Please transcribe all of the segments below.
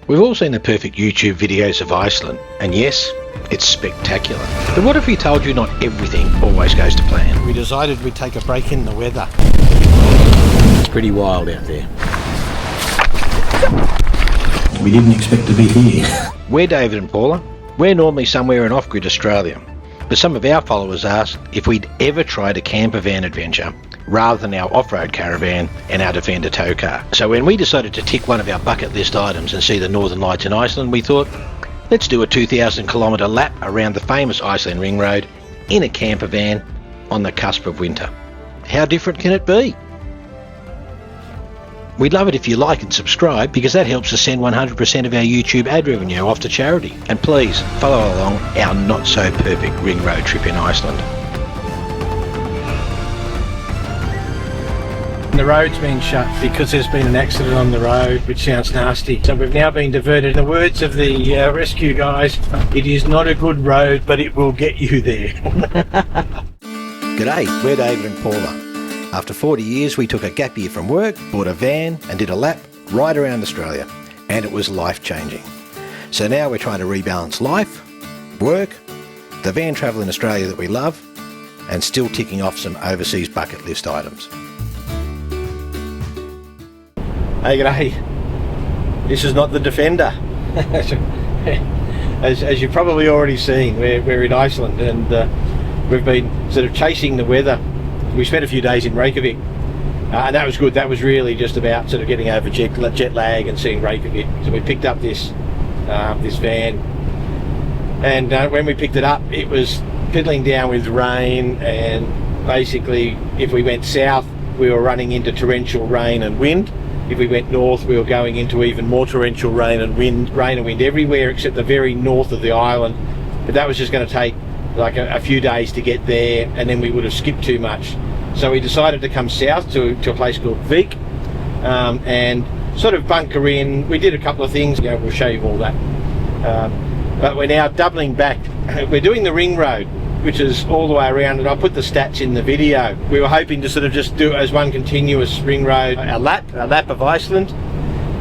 We've all seen the perfect YouTube videos of Iceland, and yes, it's spectacular. But what if we told you not everything always goes to plan? We decided we'd take a break in the weather. It's pretty wild out there. We didn't expect to be here. We're David and Paula. We're normally somewhere in off-grid Australia, but some of our followers asked if we'd ever tried a campervan adventure rather than our off-road caravan and our Defender tow car. So when we decided to tick one of our bucket list items and see the Northern Lights in Iceland, we thought, let's do a 2,000 kilometre lap around the famous Iceland Ring Road in a campervan on the cusp of winter. How different can it be? We'd love it if you like and subscribe, because that helps us send 100% of our YouTube ad revenue off to charity. And please follow along our not so perfect ring road trip in Iceland. The road's been shut because there's been an accident on the road, which sounds nasty. So we've now been diverted. In the words of the rescue guys, it is not a good road, but it will get you there. G'day, we're David and Paula. After 40 years, we took a gap year from work, bought a van and did a lap right around Australia. And it was life-changing. So now we're trying to rebalance life, work, the van travel in Australia that we love, and still ticking off some overseas bucket list items. Hey, g'day. This is not the Defender. as you've probably already seen, we're in Iceland, and we've been sort of chasing the weather. We spent a few days in Reykjavik, and that was good. That was really just about sort of getting over jet lag and seeing Reykjavik. So we picked up this van, and when we picked it up, it was piddling down with rain, and basically if we went south, we were running into torrential rain and wind. If we went north, we were going into even more torrential rain and wind everywhere except the very north of the island. But that was just going to take like a few days to get there, and then we would have skipped too much. So we decided to come south to a place called Vik, and sort of bunker in. We did a couple of things, we'll show you all that. But we're now doubling back. We're doing the ring road, which is all the way around, and I'll put the stats in the video. We were hoping to sort of just do it as one continuous ring road, a lap of Iceland,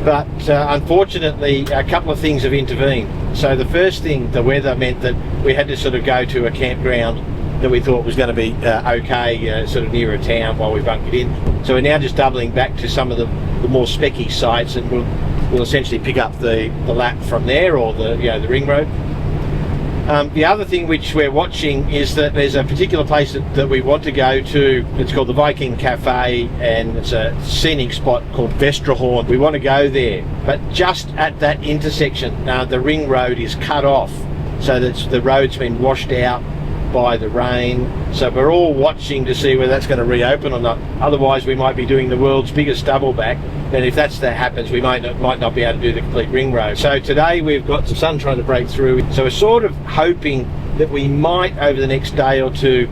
but unfortunately a couple of things have intervened. So the first thing, the weather, meant that we had to sort of go to a campground that we thought was going to be okay, sort of near a town while we bunkered in. So we're now just doubling back to some of the more specky sites, and we'll essentially pick up the lap from there, or the ring road. The other thing which we're watching is that there's a particular place that we want to go to. It's called the Vik Cafe, and it's a scenic spot called Vestrahorn. We want to go there, but just at that intersection, the ring road is cut off, so that the road's been washed out by the rain. So we're all watching to see whether that's going to reopen or not. Otherwise, we might be doing the world's biggest double back. And if that happens, we might not be able to do the complete ring road. So today we've got some sun trying to break through. So we're sort of hoping that we might, over the next day or two,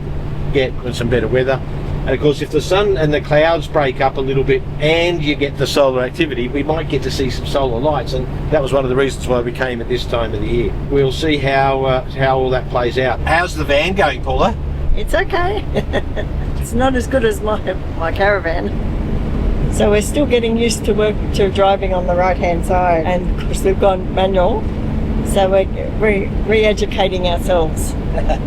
get some better weather. And of course, if the sun and the clouds break up a little bit and you get the solar activity, we might get to see some solar lights. And that was one of the reasons why we came at this time of the year. We'll see how all that plays out. How's the van going, Paula? It's okay. It's not as good as my caravan. So we're still getting used to driving on the right-hand side, and of course we've gone manual. So we're re-educating ourselves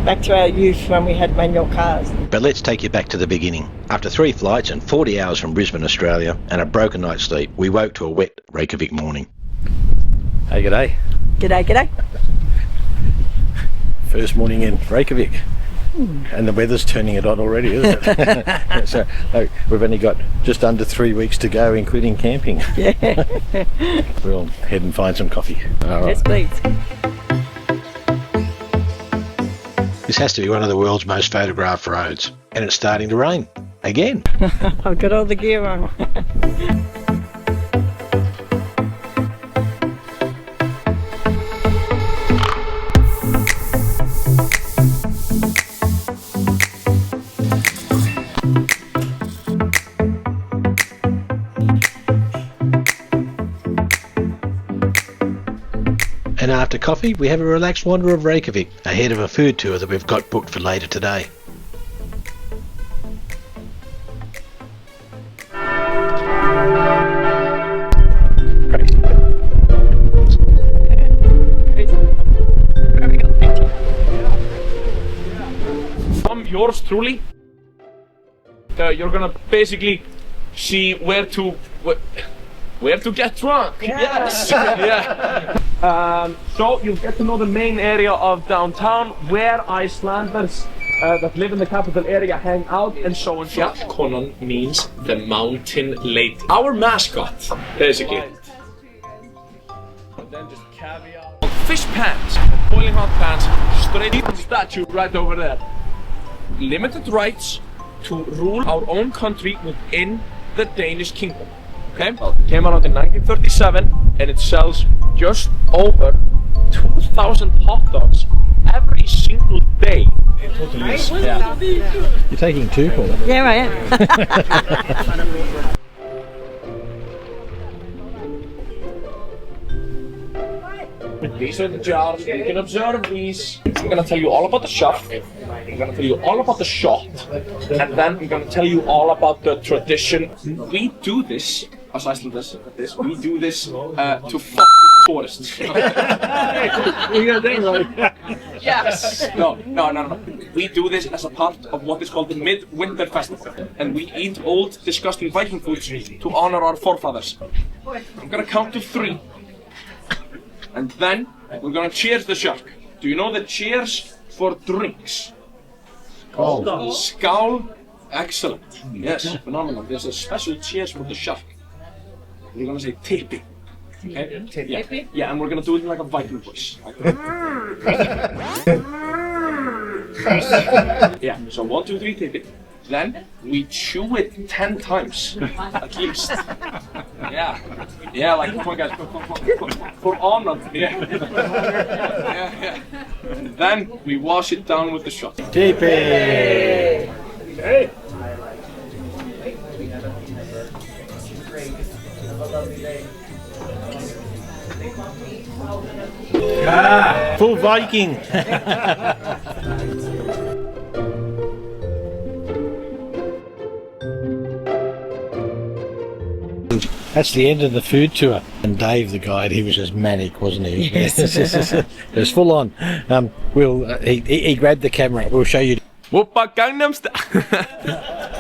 back to our youth when we had manual cars. But let's take you back to the beginning. After 3 flights and 40 hours from Brisbane, Australia, and a broken night's sleep, we woke to a wet Reykjavik morning. Hey, g'day. G'day, g'day. First morning in Reykjavik. And the weather's turning it on already, isn't it? So we've only got just under 3 weeks to go, including camping. Yeah. We'll head and find some coffee. All right. Yes, please. This has to be one of the world's most photographed roads, and it's starting to rain again. I've got all the gear on. And after coffee, we have a relaxed wander of Reykjavik ahead of a food tour that we've got booked for later today. yours truly. You're gonna basically see where to get drunk. Yes. Yeah. So you'll get to know the main area of downtown, where Icelanders that live in the capital area hang out, and so on. Fjallkonan means the mountain lady. Our mascot, basically. And then just caviar. Fish pans, boiling hot pans, straight from the statue right over there. Limited rights to rule our own country within the Danish kingdom. Okay? Well, it came out in 1937 and it sells just over 2,000 hot dogs every single day. Yeah. You're taking two, Paul. Yeah, I am. These are the jars, you can observe these. I'm gonna tell you all about the shop, I'm gonna tell you all about the shot, and then I'm gonna tell you all about the tradition. We do this, as Icelanders, we do this to fuck with tourists. Yes! No. We do this as a part of what is called the Midwinter Festival. And we eat old, disgusting Viking foods to honor our forefathers. I'm gonna count to 3. And then we're gonna cheers the shark. Do you know the cheers for drinks? Skool. Excellent. Yes, phenomenal. There's a special cheers for the shark. We're gonna say tippy. Okay? Yeah, and we're gonna do it in like a Viking voice. Yeah, so 1, 2, 3, tippy. Then we chew it 10 times, at least. Yeah, like, come on guys, for honor. Yeah. And then we wash it down with the shot. TP! Hey! Full Viking! That's the end of the food tour. And Dave, the guide, he was just manic, wasn't he? Yes. It was full on. He grabbed the camera. We'll show you. Whoopa Gangnam Style.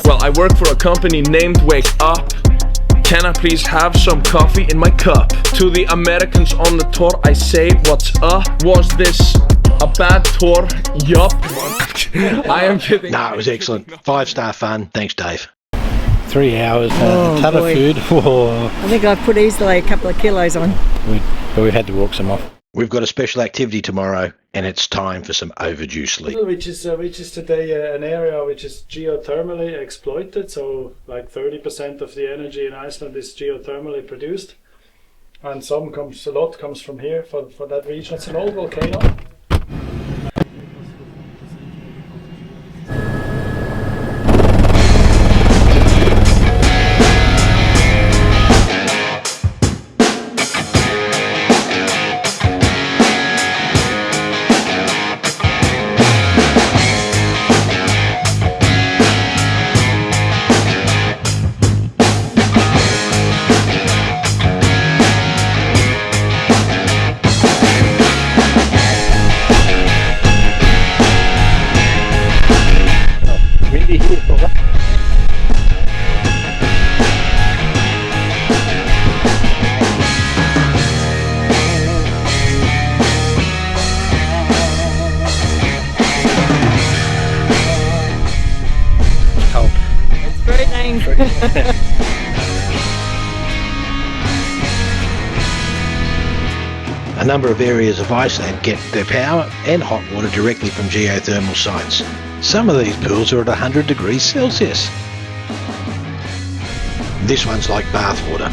Well, I work for a company named Wake Up. Can I please have some coffee in my cup? To the Americans on the tour, I say, what's up? Was this a bad tour? Yup. I am kidding. No, it was excellent. 5-star fun. Thanks, Dave. 3 hours, Oh, a ton boy. of food. Whoa. I think I've put easily a couple of kilos on. But we've had to walk some off. We've got a special activity tomorrow, and it's time for some overdue sleep. Which is today an area which is geothermally exploited. So like 30% of the energy in Iceland is geothermally produced, and a lot comes from here for that region. It's an old volcano. A number of areas of Iceland get their power and hot water directly from geothermal sites. Some of these pools are at 100 degrees Celsius. This one's like bath water.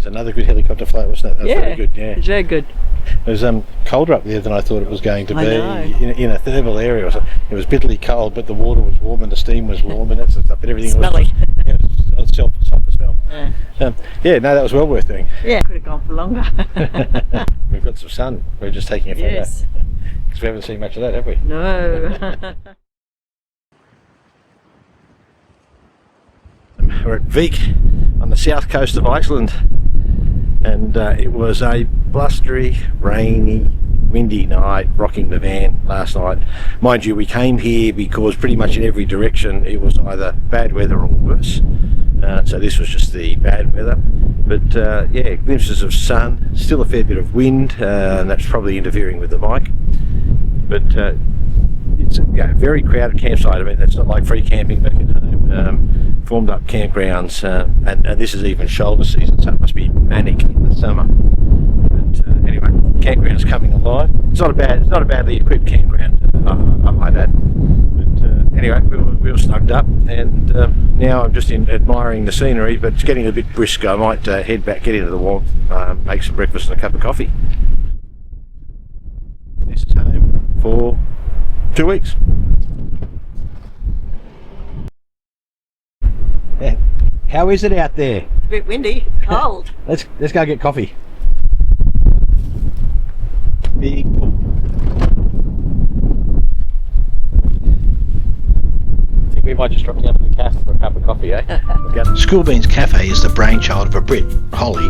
another good helicopter flight, wasn't it? That was very good, yeah. It's very good. It was colder up there than I thought it was going to be. I know. In a thermal area. It was bitterly cold, but the water was warm and the steam was warm and that sort of stuff. But everything Smelly. was soft for smell. Yeah. No, that was well worth doing. Yeah, could have gone for longer. We've got some sun. We're just taking a photo. Yes. Because we haven't seen much of that, have we? No. We're at Vik on the south coast of Iceland, and it was a blustery, rainy, windy night, rocking the van last night. Mind you, we came here because pretty much in every direction it was either bad weather or worse, so this was just the bad weather. But yeah, glimpses of sun, still a fair bit of wind, and that's probably interfering with the mic. But it's a very crowded campsite. I mean, that's not like free camping back at home. Formed up campgrounds, and this is even shoulder season, so it must be manic in the summer. But anyway, campground's coming alive. It's not a badly equipped campground, I might add. But anyway, we were snugged up, and now I'm just admiring the scenery. But it's getting a bit brisk. I might head back, get into the warmth, make some breakfast and a cup of coffee. This is home for 2 weeks. Yeah. How is it out there? It's a bit windy, cold. Let's go get coffee. Big pool. I think we might just drop down to the cafe for a cup of coffee, eh? Skool Beans Cafe is the brainchild of a Brit, Holly,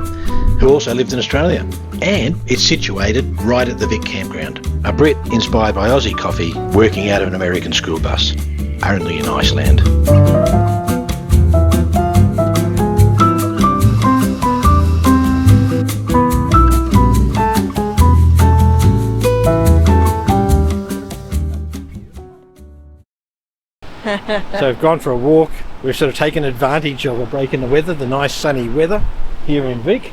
who also lived in Australia. And it's situated right at the Vik Campground. A Brit inspired by Aussie coffee, working out of an American school bus. Only in Iceland. So we've gone for a walk. We've sort of taken advantage of a break in the weather, the nice sunny weather here in Vik.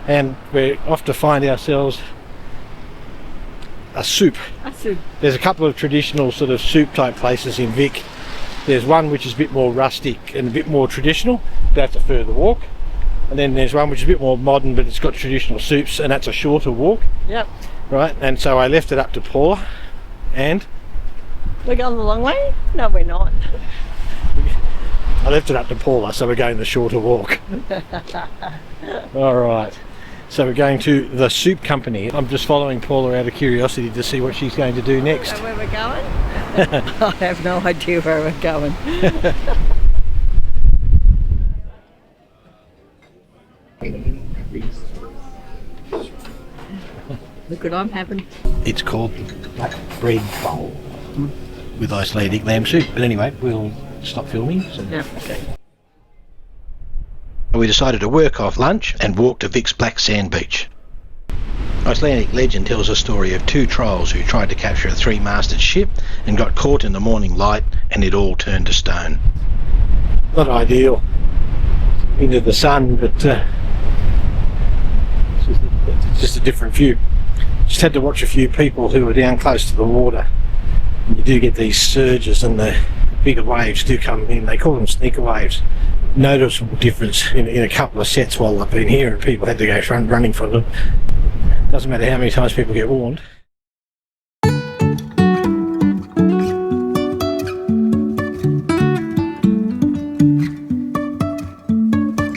And we're off to find ourselves a soup. There's a couple of traditional sort of soup type places in Vik. There's one which is a bit more rustic and a bit more traditional. That's a further walk. And then there's one which is a bit more modern, but it's got traditional soups, and that's a shorter walk. Yep. Right, and so I left it up to Paula. And we're going the long way? No, we're not. I left it up to Paula, so we're going the shorter walk. Alright, so we're going to the soup company. I'm just following Paula out of curiosity to see what she's going to do next. Know where we're going? I have no idea where we're going. Look what I'm having. It's called the black bread bowl with Icelandic lamb soup. But anyway, we'll stop filming. So. Yeah, okay. We decided to work off lunch and walk to Vik's Black Sand Beach. Icelandic legend tells a story of two trolls who tried to capture a three-masted ship and got caught in the morning light, and it all turned to stone. Not ideal into the sun, but it's just a different view. Just had to watch a few people who were down close to the water, and you do get these surges and the bigger waves do come in. They call them sneaker waves. Noticeable difference in a couple of sets while I've been here, and people had to go running for them. Doesn't matter how many times people get warned.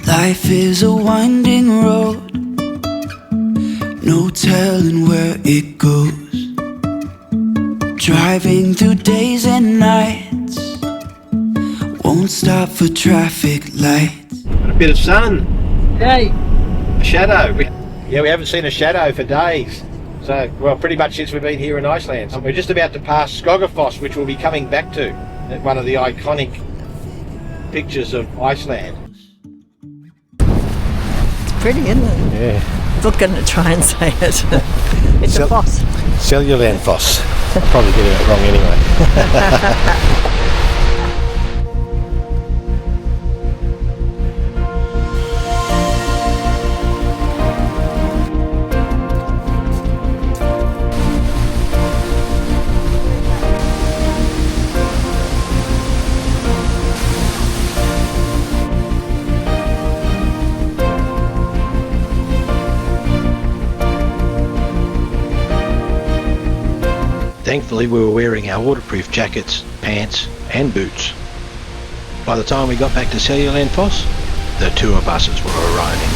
Life is a winding road, no telling where it goes. Driving through days and nights, won't stop for traffic lights. A bit of sun. Hey. A shadow. We haven't seen a shadow for days. So, well, pretty much since we've been here in Iceland. We're just about to pass Skogafoss, which we'll be coming back to. One of the iconic pictures of Iceland. It's pretty, isn't it? Yeah. I'm not going to try and say it. It's a foss. Seljalandsfoss. I'll probably get it wrong anyway. Thankfully we were wearing our waterproof jackets, pants and boots. By the time we got back to Seljalandsfoss, the tour buses were arriving.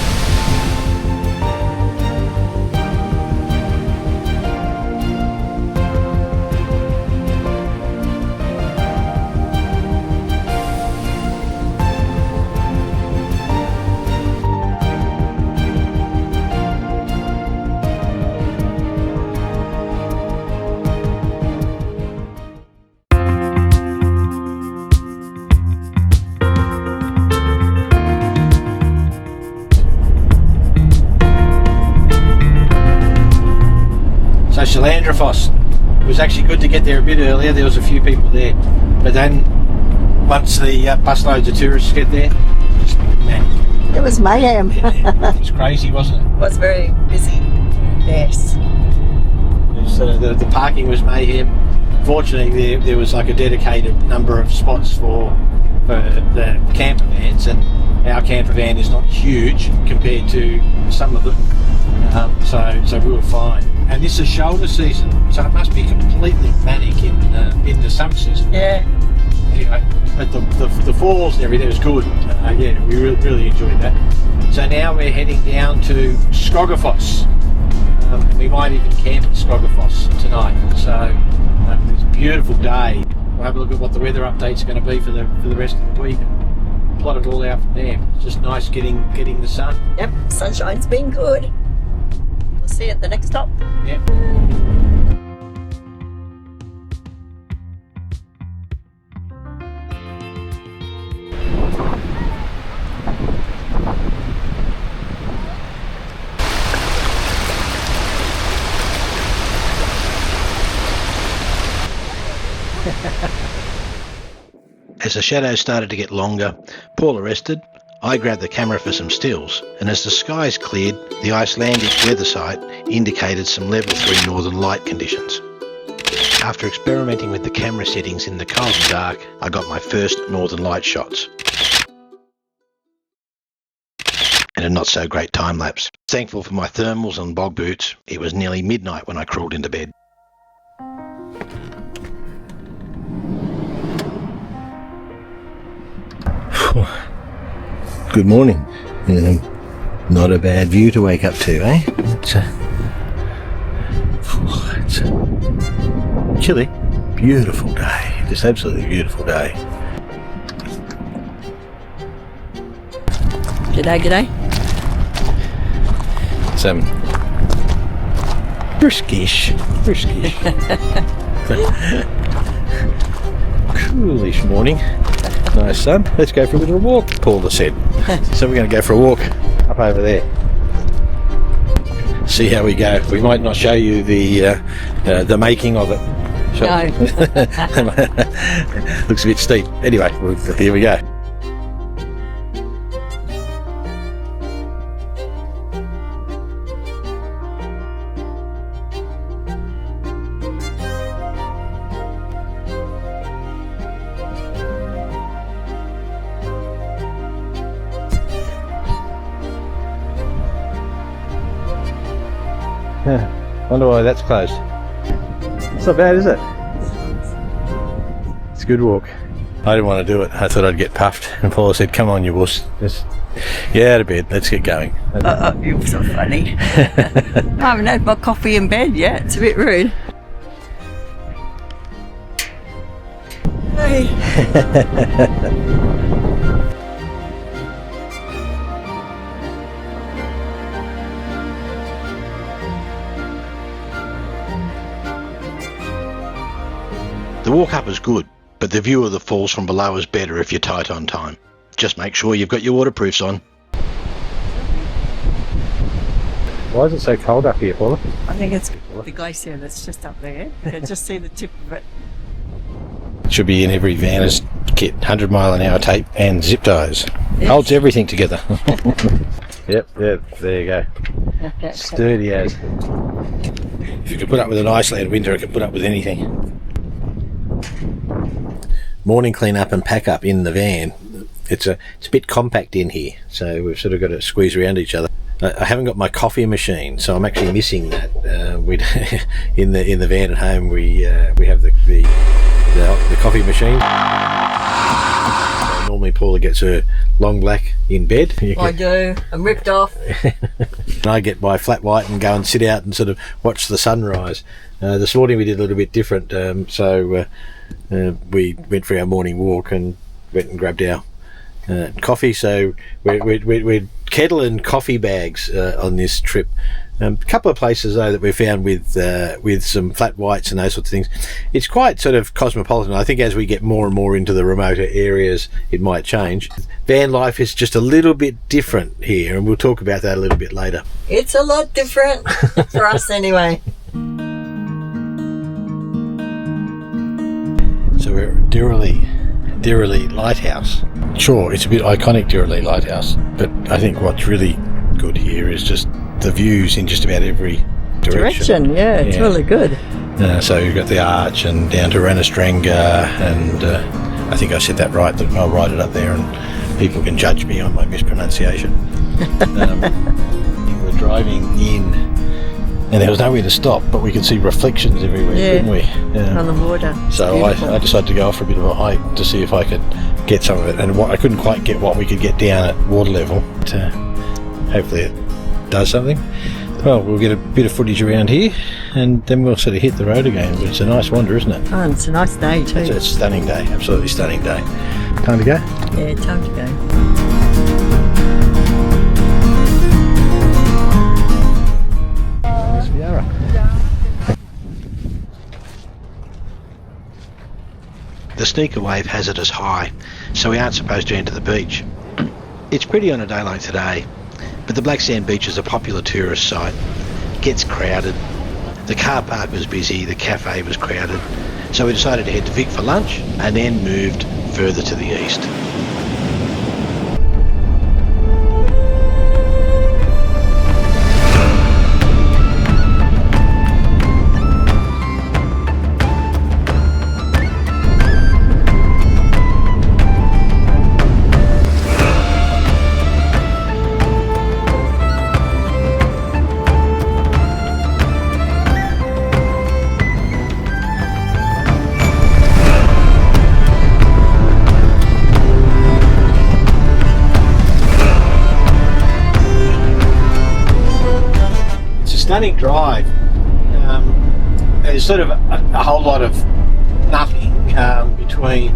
Seljalandsfoss. It was actually good to get there a bit earlier. There was a few people there, but then once the busloads of tourists get there, man, It was mayhem. it was crazy, wasn't it? It was very busy. Yes. The parking was mayhem. Fortunately, there was like a dedicated number of spots for the camper vans, and our camper van is not huge compared to some of them, so we were fine. And this is shoulder season, so it must be completely manic in the summer season. Yeah. Anyway, but the falls and everything was good. Yeah, we really enjoyed that. So now we're heading down to Skogafoss. We might even camp at Skogafoss tonight. So it's a beautiful day. We'll have a look at what the weather update's going to be for the rest of the week and plot it all out from there. It's just nice getting the sun. Yep, sunshine's been good. We'll see you at the next stop. Yep. As the shadows started to get longer, Paula rested, I grabbed the camera for some stills, and as the skies cleared, the Icelandic weather site indicated some level 3 northern light conditions. After experimenting with the camera settings in the cold and dark, I got my first northern light shots. And a not so great time lapse. Thankful for my thermals and bog boots, it was nearly midnight when I crawled into bed. Good morning. Not a bad view to wake up to, eh? It's a chilly, beautiful day. Just absolutely beautiful day. G'day. Some briskish. Coolish morning. Nice sun. Let's go for a little walk, Paula said. So we're going to go for a walk up over there. See how we go. We might not show you the making of it. No. Looks a bit steep. Anyway, here we go. Wonder why that's closed. It's not bad, is it? It's a good walk. I didn't want to do it. I thought I'd get puffed. And Paula said, come on, you wuss. Just get out of bed. Let's get going. You're so funny. I haven't had my coffee in bed yet. It's a bit rude. Hey. The walk up is good, but the view of the falls from below is better if you're tight on time. Just make sure you've got your waterproofs on. Why is it so cold up here, Paula? I think it's the glacier that's just up there. You can just see the tip of it. It should be in every Vanner's kit. 100 mile an hour tape and zip ties. Yes. Holds everything together. Yep, there you go. Sturdy as. If you could put up with an Iceland winter, it could put up with anything. Morning clean up and pack up in the van. It's a bit compact in here, so we've sort of got to squeeze around each other. I haven't got my coffee machine, so I'm actually missing that. We in the van at home we have the coffee machine. Normally Paula gets her long black in bed. I do. I'm ripped off. And I get my flat white and go and sit out and sort of watch the sunrise. This morning we did a little bit different, so we went for our morning walk and went and grabbed our coffee. So we're kettle and coffee bags on this trip. A couple of places though that we found with some flat whites and those sorts of things. It's quite sort of cosmopolitan. I think as we get more and more into the remoter areas, it might change. Van life is just a little bit different here, and we'll talk about that a little bit later. It's a lot different for us anyway. So we're at Dyrholaey Lighthouse. Sure, it's a bit iconic, Dyrholaey Lighthouse, but I think what's really good here is just the views in just about every direction. Yeah, it's really good. So you've got the arch and down to Reynisdrangar, and I think I said that right, but I'll write it up there and people can judge me on my mispronunciation. We're driving in and there was nowhere to stop, but we could see reflections everywhere, couldn't we? On the water. So I decided to go off for a bit of a hike to see if I could get some of it, and I couldn't quite get what we could get down at water level. But, hopefully it does something. Well, we'll get a bit of footage around here and then we'll sort of hit the road again. But it's a nice wander, isn't it? Oh, and it's a nice day too. It's a stunning day, absolutely stunning day. Time to go? Yeah, time to go. Reynisfjara. The sneaker wave has it as high, so we aren't supposed to enter the beach. It's pretty on a day like today, but the Black Sand Beach is a popular tourist site. It gets crowded. The car park was busy, the cafe was crowded, so we decided to head to Vik for lunch and then moved further to the east. Stunning drive. There's sort of a whole lot of nothing between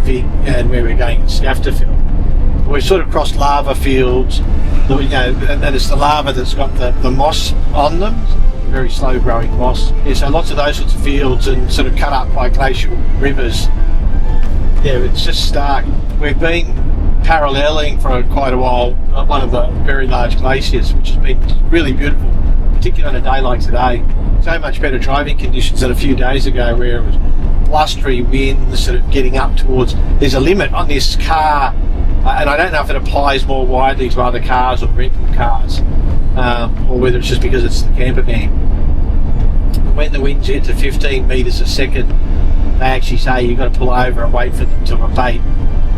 Vik and where we're going in Skaftafell. We've sort of crossed lava fields, and it's the lava that's got the moss on them, very slow growing moss. Yeah, so lots of those sorts of fields and sort of cut up by glacial rivers. Yeah, it's just stark. We've been paralleling for quite a while one of the very large glaciers, which has been really beautiful, particularly on a day like today. So much better driving conditions than a few days ago where it was blustery winds sort of getting up towards... There's a limit on this car, and I don't know if it applies more widely to other cars or rental cars, or whether it's just because it's the Campervan. When the winds get to 15 metres a second, they actually say you've got to pull over and wait for them to abate.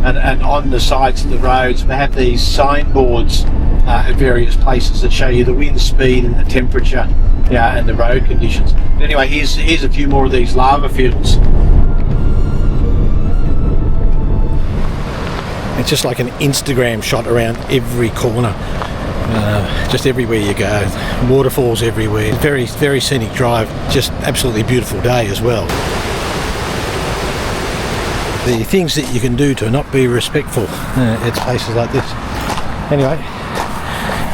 And on the sides of the roads, they have these signboards at various places that show you the wind speed and the temperature, and the road conditions. But anyway, here's a few more of these lava fields. It's just like an Instagram shot around every corner, just everywhere you go. Waterfalls everywhere. Very, very scenic drive. Just absolutely beautiful day as well. The things that you can do to not be respectful at places like this. Anyway,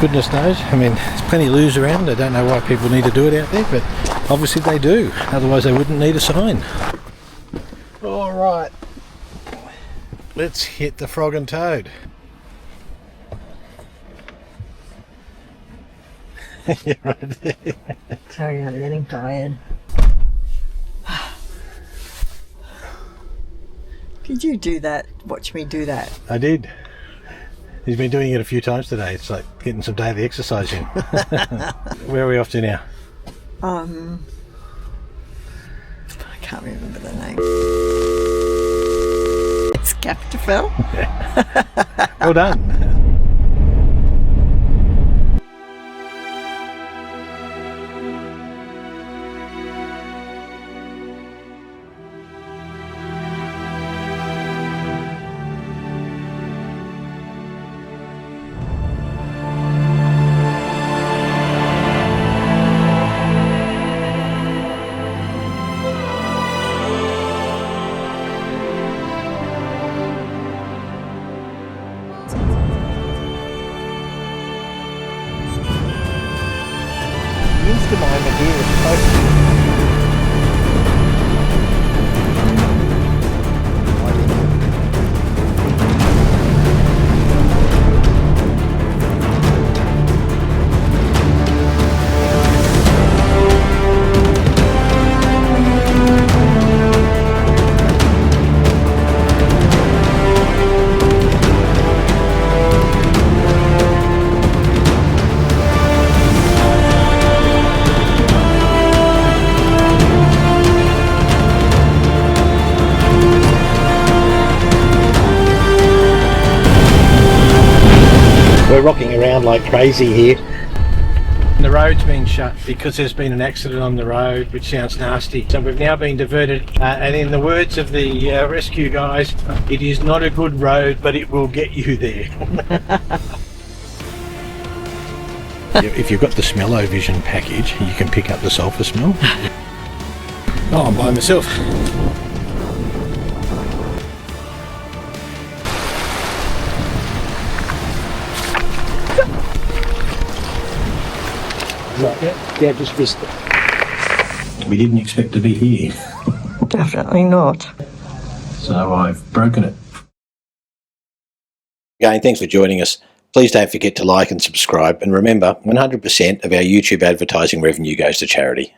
goodness knows. I mean, there's plenty of loos around. I don't know why people need to do it out there, but obviously they do. Otherwise they wouldn't need a sign. All right, let's hit the Frog and Toad. You're right there. Sorry, I'm getting tired. Did you do that? Watch me do that. I did. He's been doing it a few times today. It's like getting some daily exercise in. Where are we off to now? I can't remember the name. It's Skaftafell. Well done. the moment here. It's supposed We're rocking around like crazy here. The road's been shut because there's been an accident on the road, which sounds nasty. So we've now been diverted, and in the words of the rescue guys, it is not a good road, but it will get you there. If you've got the Smell-O-Vision package, you can pick up the sulphur smell. Oh, I'm by myself. Dad just missed it. We didn't expect to be here. Definitely not. So I've broken it. Again, thanks for joining us. Please don't forget to like and subscribe, and remember, 100% of our YouTube advertising revenue goes to charity.